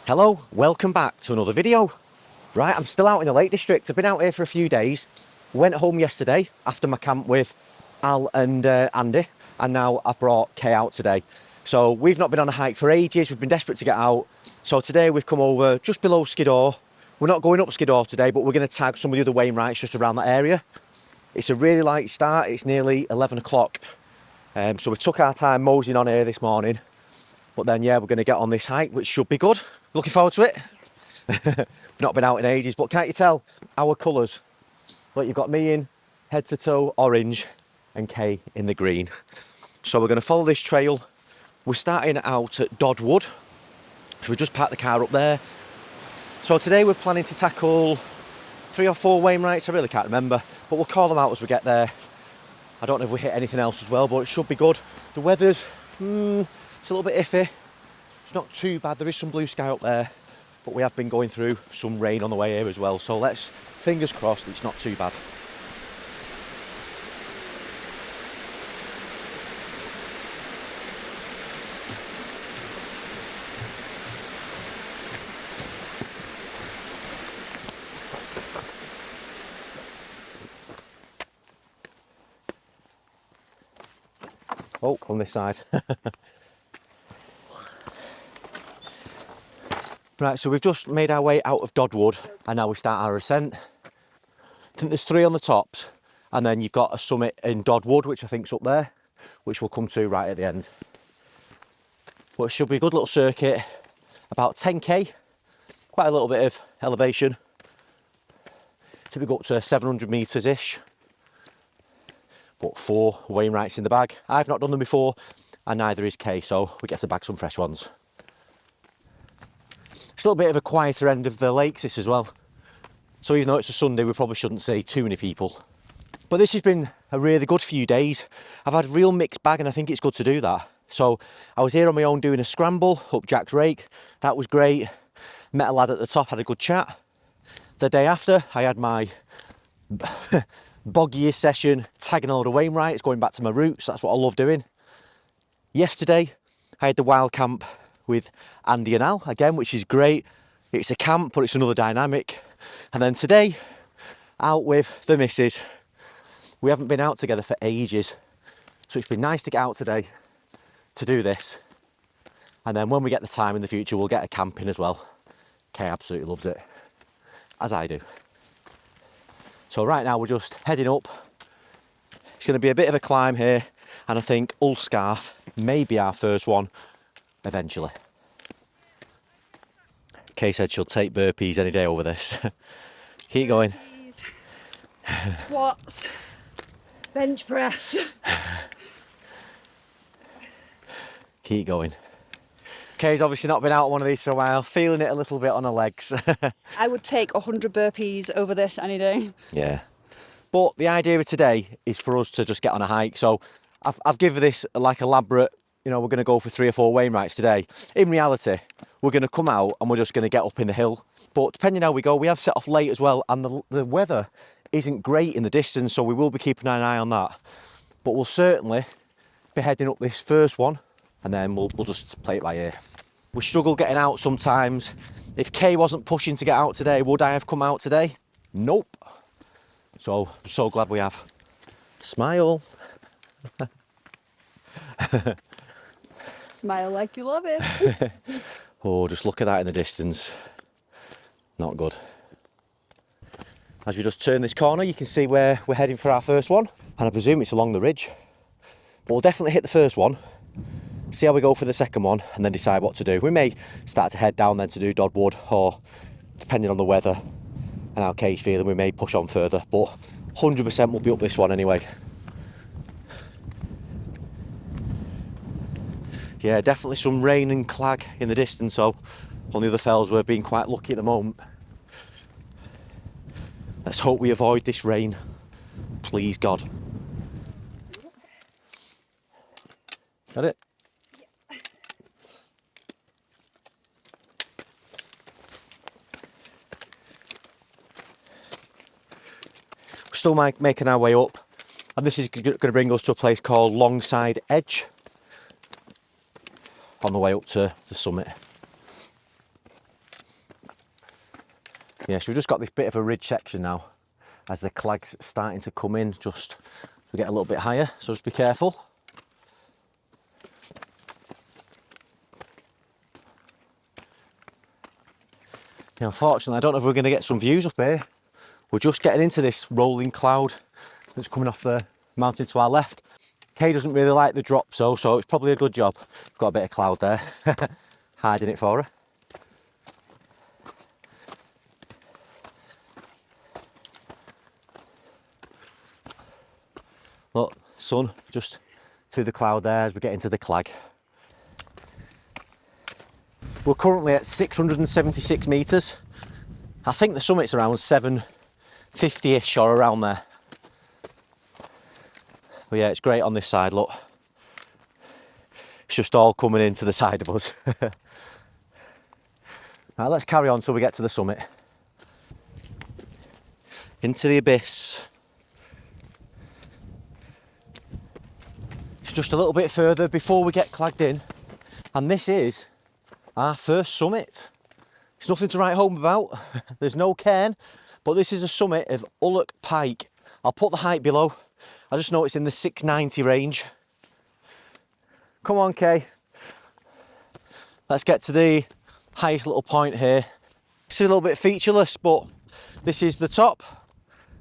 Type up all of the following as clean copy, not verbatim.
Hello, welcome back to another video. Right, I'm still out in the Lake District. I've been out here for a few days. Went home yesterday after my camp with Al and Andy, and now I brought Kay out today. So we've not been on a hike for ages. We've been desperate to get out. So today we've come over just below Skiddaw. We're not going up Skiddaw today, but we're going to tag some of the other Wainwrights just around that area. It's a really light start. It's nearly 11 o'clock. So we took our time moseying on here this morning. But then, yeah, we're going to get on this hike, which should be good. Looking forward to it. We've not been out in ages, but can't you tell our colours? Look, you've got me in head to toe orange and Kay in the green. So we're going to follow this trail. We're starting out at Dodd Wood. So we just parked the car up there. So today we're planning to tackle 3 or 4 Wainwrights. I really can't remember, but we'll call them out as we get there. I don't know if we hit anything else as well, but it should be good. The weather's, it's a little bit iffy. It's not too bad. There is some blue sky up there, but we have been going through some rain on the way here as well. So let's, fingers crossed, it's not too bad. Oh, from this side. Right, so we've just made our way out of Dodd Wood and now we start our ascent. I think there's 3 on the tops and then you've got a summit in Dodd Wood, which I think's up there, which we'll come to right at the end. But it should be a good little circuit, about 10k, quite a little bit of elevation. Typically go up to 700 metres-ish. But 4 Wainwrights in the bag. I've not done them before and neither is Kay, so we get to bag some fresh ones. It's a little bit of a quieter end of the lakes this as well. So even though it's a Sunday, we probably shouldn't see too many people. But this has been a really good few days. I've had a real mixed bag and I think it's good to do that. So I was here on my own doing a scramble up Jack's Rake. That was great. Met a lad at the top, had a good chat. The day after, I had my boggiest session, tagging all the Wainwrights, going back to my roots. That's what I love doing. Yesterday, I had the wild camp with Andy and Al again, which is great. It's a camp, but it's another dynamic. And then today, out with the missus. We haven't been out together for ages, so it's been nice to get out today to do this. And then when we get the time in the future, we'll get a camp in as well. Kay absolutely loves it, as I do. So right now we're just heading up. It's going to be a bit of a climb here, and I think Ullock may be our first one eventually. Kay said she'll take burpees any day over this. Keep going. Squats, bench press. Keep going. Kay's obviously not been out one of these for a while, feeling it a little bit on her legs. I would take 100 burpees over this any day. Yeah. But the idea of today is for us to just get on a hike. So I've given this like elaborate, you know, we're going to go for 3 or 4 Wainwrights today. In reality, we're going to come out and we're just going to get up in the hill. But depending how we go, we have set off late as well. And the weather isn't great in the distance, so we will be keeping an eye on that. But we'll certainly be heading up this first one and then we'll just play it by ear. We struggle getting out sometimes. If Kay wasn't pushing to get out today, would I have come out today? Nope. So I'm so glad we have. Smile. Smile like you love it. Oh, just look at that in the distance. Not good. As we just turn this corner, you can see where we're heading for our first one. And I presume it's along the ridge. But we'll definitely hit the first one, see how we go for the second one, and then decide what to do. We may start to head down then to do Dodd Wood, or depending on the weather and how Kay's feeling, we may push on further. But 100% we'll be up this one anyway. Yeah, definitely some rain and clag in the distance, so on the other fells we're being quite lucky at the moment. Let's hope we avoid this rain. Please, God. Got it? Yeah. We're still making our way up, and this is going to bring us to a place called Longside Edge on the way up to the summit. Yeah, so we've just got this bit of a ridge section now as the clag's starting to come in, just we get a little bit higher, so just be careful. Yeah, unfortunately, I don't know if we're going to get some views up here. We're just getting into this rolling cloud that's coming off the mountain to our left. Kay doesn't really like the drop, so it's probably a good job. We've got a bit of cloud there, hiding it for her. Look, sun just through the cloud there as we get into the clag. We're currently at 676 metres. I think the summit's around 750-ish or around there. But yeah, it's great on this side, look. It's just all coming into the side of us. Right, let's carry on till we get to the summit. Into the abyss. It's just a little bit further before we get clagged in. And this is our first summit. It's nothing to write home about. There's no cairn, but this is a summit of Ullock Pike. I'll put the height below. I just know it's in the 690 range. Come on, Kay. Let's get to the highest little point here. It's a little bit featureless, but this is the top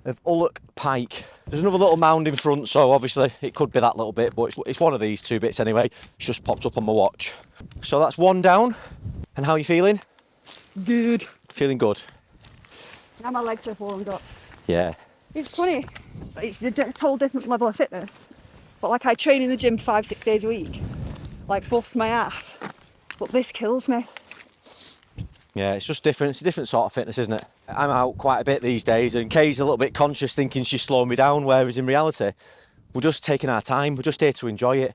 of Ullock Pike. There's another little mound in front, so obviously it could be that little bit, but it's one of these two bits anyway. It's just popped up on my watch. So that's one down. And how are you feeling? Good. Feeling good? Now my legs are warmed up. Yeah. It's funny. It's a whole different level of fitness. But like I train in the gym 5-6 days a week. Like bust my ass. But this kills me. Yeah, it's just different. It's a different sort of fitness, isn't it? I'm out quite a bit these days, and Kay's a little bit conscious, thinking she's slowing me down, whereas in reality, we're just taking our time. We're just here to enjoy it.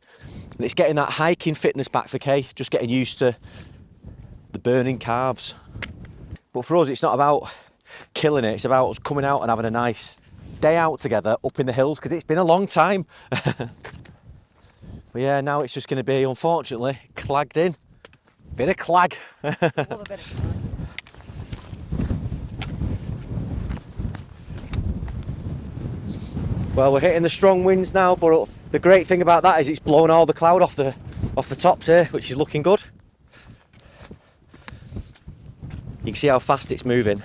And it's getting that hiking fitness back for Kay, just getting used to the burning calves. But for us, it's not about killing it. It's about us coming out and having a nice day out together up in the hills, because it's been a long time. But yeah, now it's just going to be, unfortunately, clagged in. Bit of clag. Love a bit of clag. Well, we're hitting the strong winds now, but the great thing about that is it's blowing all the cloud off the tops here, which is looking good. You can see how fast it's moving.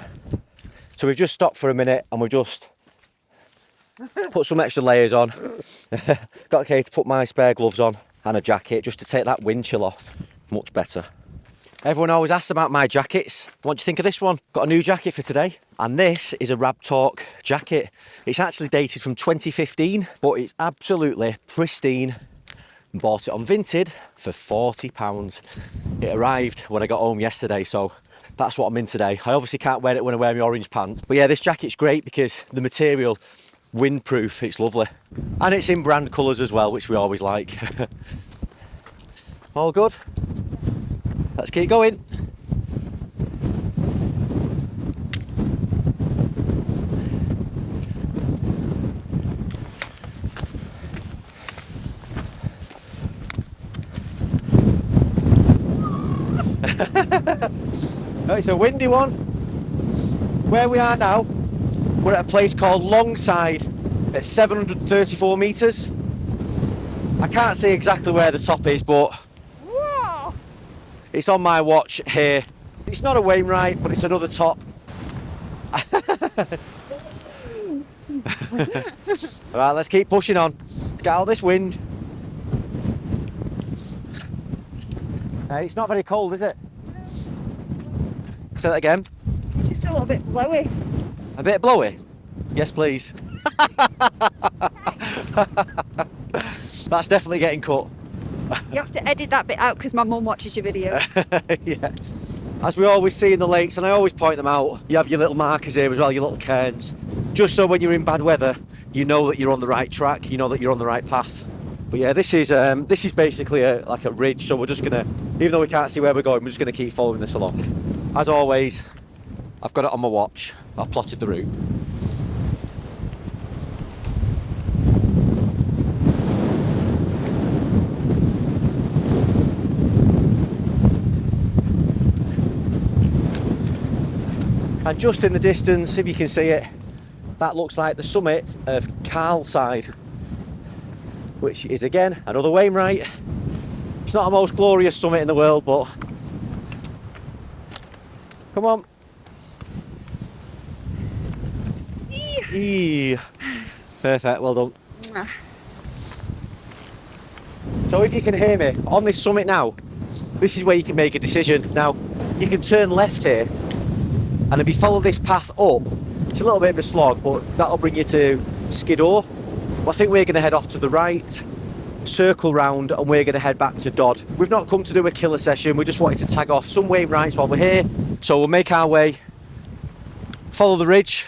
So we've just stopped for a minute and we've just put some extra layers on. Got Kay to put my spare gloves on and a jacket just to take that wind chill off. Much better. Everyone always asks about my jackets. What do you think of this one? Got a new jacket for today. And this is a Rab Talk jacket. It's actually dated from 2015, but it's absolutely pristine. And bought it on Vinted for £40. It arrived when I got home yesterday, so that's what I'm in today. I obviously can't wear it when I wear my orange pants. But yeah, this jacket's great because the material, windproof, it's lovely. And it's in brand colours as well, which we always like. All good? Let's keep going. Oh, it's a windy one. Where we are now, we're at a place called Longside at 734 metres. I can't see exactly where the top is, but Whoa! it's on my watch here. It's not a Wainwright, but it's another top. Alright, let's keep pushing on. Let's get all this wind. Hey, it's not very cold, is it? Say that again. It's just a little bit blowy. A bit blowy? Yes, please. That's definitely getting cut. You have to edit that bit out because my mum watches your videos. Yeah. As we always see in the lakes, and I always point them out, you have your little markers here as well, your little cairns. Just so when you're in bad weather, you know that you're on the right track, you know that you're on the right path. But yeah, this is basically like a ridge, so we're just gonna, even though we can't see where we're going, we're just gonna keep following this along. As always, I've got it on my watch. I've plotted the route. And just in the distance, if you can see it, that looks like the summit of Longside, which is again another Wainwright. It's not the most glorious summit in the world, but come on. Eee. Perfect, well done. So if you can hear me, on this summit now, this is where you can make a decision. Now, you can turn left here, and if you follow this path up, it's a little bit of a slog, but that'll bring you to Skiddaw. Well, I think we're going to head off to the right, circle round, and we're going to head back to Dodd. We've not come to do a killer session, we just wanted to tag off some Wainwrights while we're here. So we'll make our way, follow the ridge,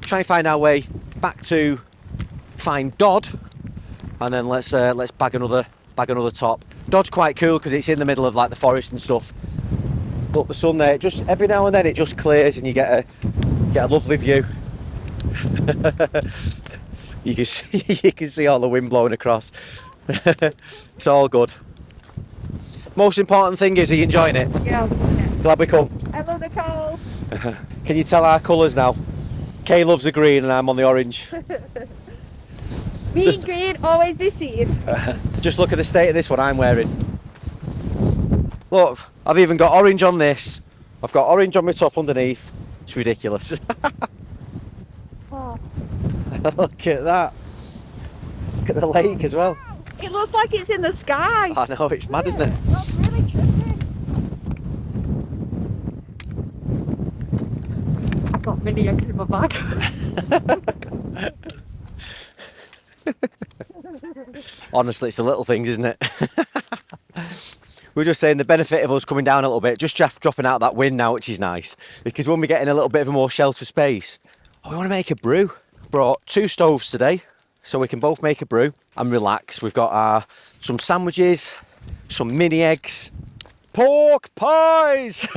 try and find our way back to find Dodd, and then let's bag another top. Dodd's quite cool because it's in the middle of like the forest and stuff. But the sun there, just every now and then it just clears and you get a lovely view. you can see all the wind blowing across. It's all good. Most important thing is, are you enjoying it? Yeah. Glad we come. I love the cold. Can you tell our colours now? Kay loves the green and I'm on the orange. Being green, always deceive. Just look at the state of this one I'm wearing. Look, I've even got orange on this. I've got orange on my top underneath. It's ridiculous. Oh. Look at that. Look at the lake as well. It looks like it's in the sky. I know, it's mad, isn't it? That's really trippy. I've got mini eggs in my bag. Honestly, it's the little things, isn't it? We're just saying the benefit of us coming down a little bit, just dropping out that wind now, which is nice. Because when we get in a little bit of a more shelter space, we want to make a brew. Brought 2 stoves today, so we can both make a brew and relax. We've got some sandwiches, some mini eggs, pork pies!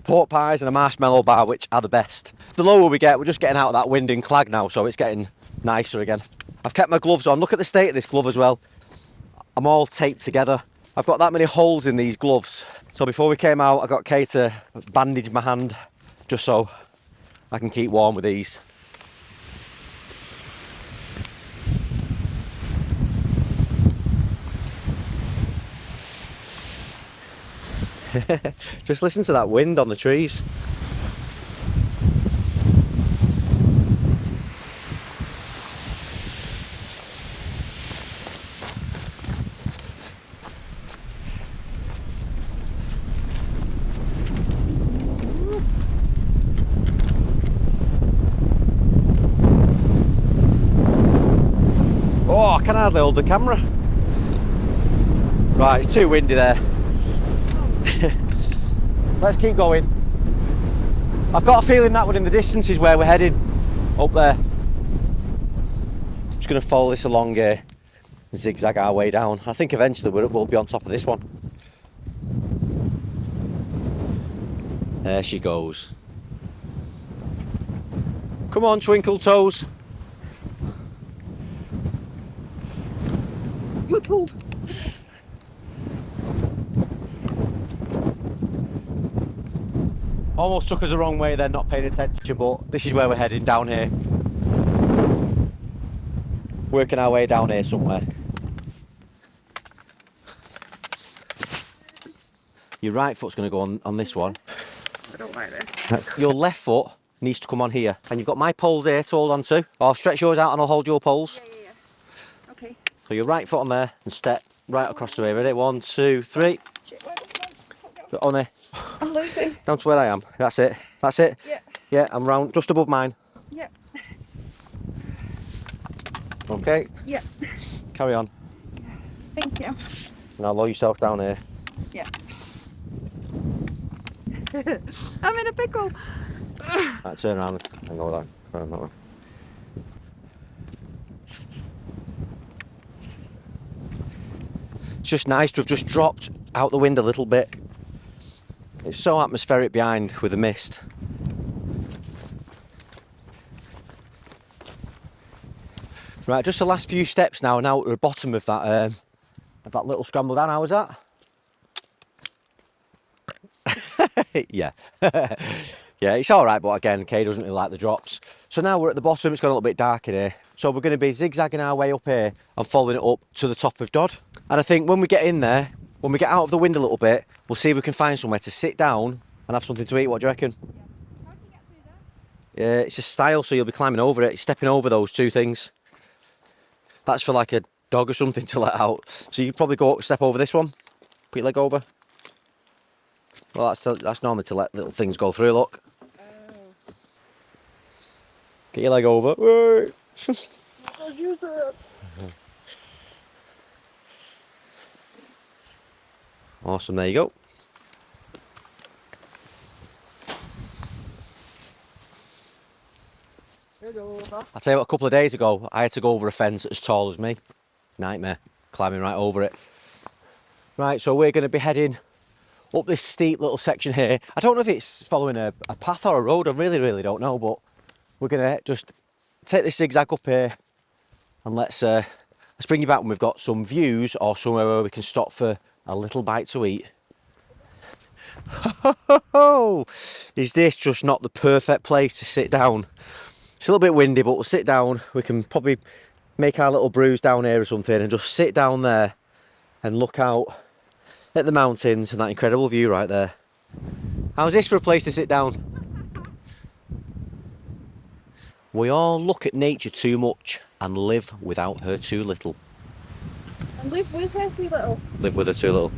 Pork pies and a marshmallow bar, which are the best. The lower we get, we're just getting out of that wind and clag now, so it's getting nicer again. I've kept my gloves on. Look at the state of this glove as well. I'm all taped together. I've got that many holes in these gloves. So before we came out, I got Kay to bandage my hand just so I can keep warm with these. Just listen to that wind on the trees. Oh, I can hardly hold the camera. Right, it's too windy there. Let's keep going. I've got a feeling that one in the distance is where we're heading. Up there. Just going to follow this along here and zigzag our way down. I think eventually we'll be on top of this one. There she goes. Come on, twinkle toes. YouTube. Almost took us the wrong way then, not paying attention, but this is where we're heading, down here. Working our way down here somewhere. Your right foot's going to go on this one. I don't like this. Your left foot needs to come on here. And you've got my poles here to hold on to. I'll stretch yours out and I'll hold your poles. Yeah. Okay. So your right foot on there and step right across the way. Ready? 1, 2, 3. On there. I'm losing. Down to where I am. That's it. That's it. Yeah. Yeah, I'm round just above mine. Yeah. Okay. Yeah. Carry on. Thank you. Now lower yourself down here. Yeah. I'm in a pickle. Right, turn around and go that way. It's just nice to have just dropped out the wind a little bit. It's so atmospheric behind with the mist. Right, just the last few steps now at the bottom of that little scramble down. How was that? Yeah. Yeah, it's all right, but again, Kay doesn't really like the drops. So now we're at the bottom, it's got a little bit dark in here. So we're going to be zigzagging our way up here and following it up to the top of Dodd. And I think when we get in there, when we get out of the wind a little bit, we'll see if we can find somewhere to sit down and have something to eat. What do you reckon? How do you get through there? Yeah, it's a stile, so you'll be climbing over it, stepping over those two things. That's for like a dog or something to let out. So you probably go step over this one, put your leg over. Well, that's normally to let little things go through, look. Get your leg over. Awesome, there you go. I'll tell you what, a couple of days ago, I had to go over a fence as tall as me. Nightmare, climbing right over it. Right, so we're going to be heading up this steep little section here. I don't know if it's following a path or a road, I really don't know, but we're going to just take this zigzag up here and let's bring you back when we've got some views or somewhere where we can stop for a little bite to eat. Is this just not the perfect place to sit down? It's a little bit windy, but we'll sit down. We can probably make our little brews down here or something and just sit down there and look out at the mountains and that incredible view right there. How's this for a place to sit down? We all look at nature too much and live without her too little. And live with her too little. Live with her too little.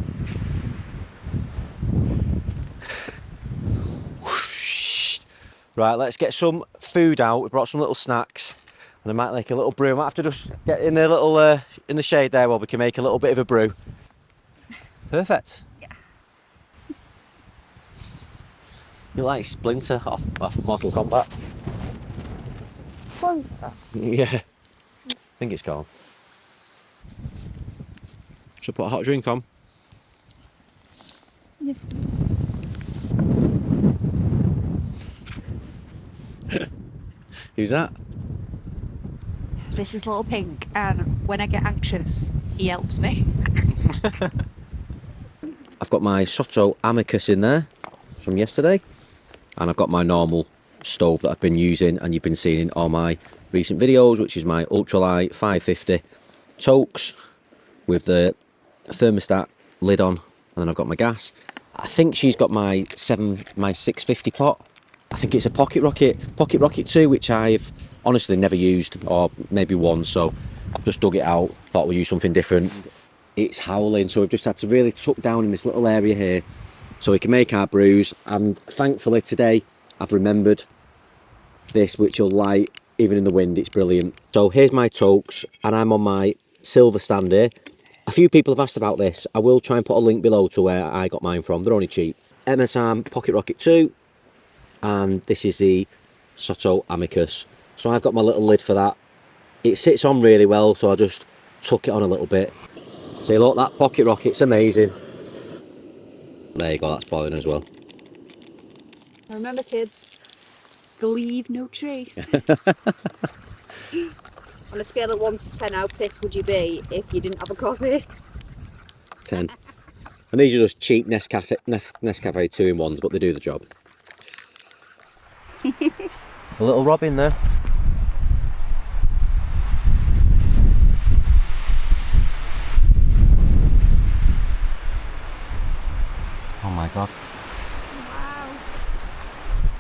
Right, let's get some food out. We brought some little snacks, and I might make a little brew. I might have to just get in the little in the shade there where we can make a little bit of a brew. Perfect. Yeah. You like Splinter off Mortal Kombat? Splinter? Yeah. I think it's called. Should I put a hot drink on? Yes, please. Who's that? This is Little Pink, and when I get anxious, he helps me. I've got my Soto Amicus in there from yesterday, and I've got my normal stove that I've been using and you've been seeing in all my recent videos, which is my ultralight 550 Tokes with the thermostat lid on, and then I've got my gas. I think she's got my 650 pot. I think it's a Pocket Rocket 2, which I've honestly never used, or maybe once, so just dug it out, thought we'd use something different. It's howling, so we've just had to really tuck down in this little area here so we can make our brews, and thankfully today I've remembered this, which will light even in the wind. It's brilliant. So here's my Tokes, and I'm on my silver stand here. A few people have asked about this. I will try and put a link below to where I got mine from. They're only cheap. MSR Pocket Rocket 2, and this is the Soto Amicus. So I've got my little lid for that. It sits on really well, so I just tuck it on a little bit. See, look, that Pocket Rocket's amazing. There you go, that's boiling as well. Remember, kids, Gleave no trace. On a scale of 1 to 10, how pissed would you be if you didn't have a coffee? 10. And these are just cheap Nescafe 2-in-1s, but they do the job. A little robin there. Oh my god. Wow.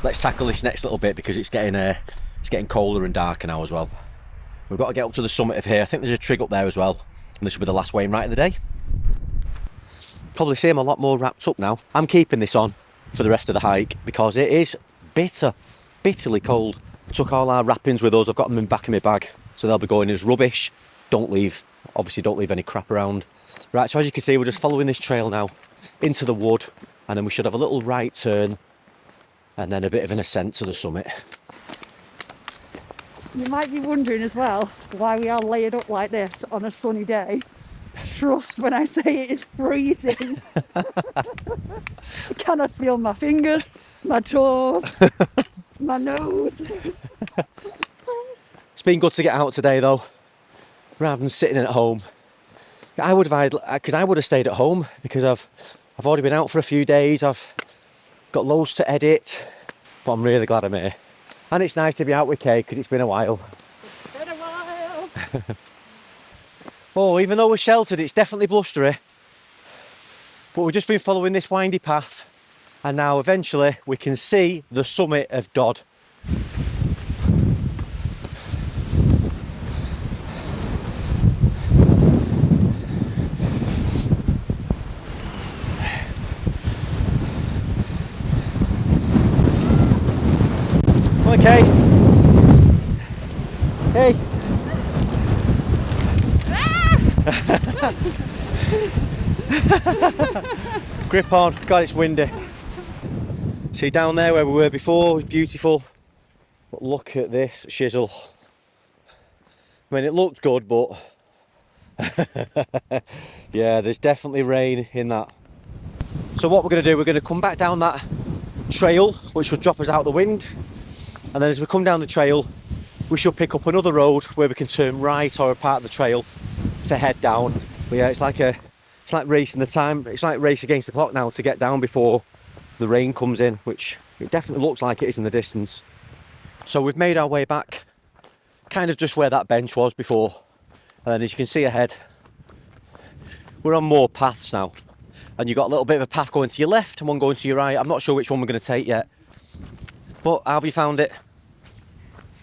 Let's tackle this next little bit because it's getting colder and darker now as well. We've got to get up to the summit of here. I think there's a trig up there as well, and this will be the last Wainwright of the day. Probably see I'm a lot more wrapped up now. I'm keeping this on for the rest of the hike because it is bitterly cold. Took all our wrappings with us. I've got them in the back of my bag, so they'll be going as rubbish. Obviously don't leave any crap around. Right, so as you can see, we're just following this trail now into the wood, and then we should have a little right turn and then a bit of an ascent to the summit. You might be wondering as well why we are layered up like this on a sunny day. Trust when I say it is freezing. I cannot feel my fingers, my toes, my nose. It's been good to get out today though, rather than sitting at home. I would have stayed at home because I've already been out for a few days. I've got loads to edit, but I'm really glad I'm here. And it's nice to be out with Kay because it's been a while. It's been a while. Oh, even though we're sheltered, it's definitely blustery. But we've just been following this windy path, and now eventually we can see the summit of Dodd. Okay. Hey. Grip on. God, it's windy. See down there where we were before, it was beautiful. But look at this shizzle. I mean, it looked good, but yeah, there's definitely rain in that. So what we're going to do, we're going to come back down that trail, which will drop us out the wind. And then as we come down the trail, we should pick up another road where we can turn right or a part of the trail to head down. But yeah, it's like racing the time. It's like race against the clock now to get down before the rain comes in, which it definitely looks like it is in the distance. So we've made our way back, kind of just where that bench was before. And then as you can see ahead, we're on more paths now. And you've got a little bit of a path going to your left and one going to your right. I'm not sure which one we're going to take yet. But how have you found it?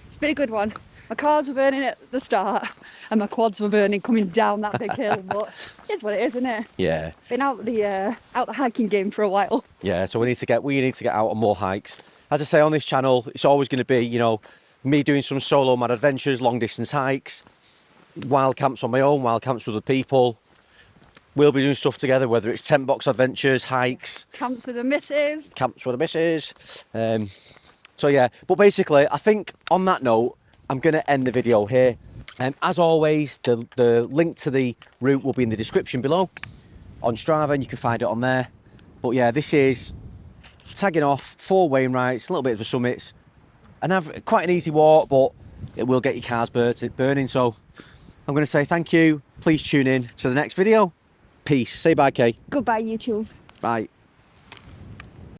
It's been a good one. My cars were burning at the start and my quads were burning coming down that big hill, but it's what it is, isn't it? Yeah. Been out the hiking game for a while. Yeah, so we need to get out on more hikes. As I say, on this channel, it's always going to be, you know, me doing some solo mad adventures, long distance hikes, wild camps on my own, wild camps with other people. We'll be doing stuff together, whether it's tent box adventures, hikes. Camps with the missus. Camps with the missus. So yeah, but basically, I think on that note, I'm going to end the video here. As always, the link to the route will be in the description below on Strava, and you can find it on there. But yeah, this is tagging off 4 Wainwrights, a little bit of the summits, and have quite an easy walk, but it will get your cars burning. So I'm going to say thank you. Please tune in to the next video. Peace. Say bye, Kay. Goodbye, YouTube. Bye.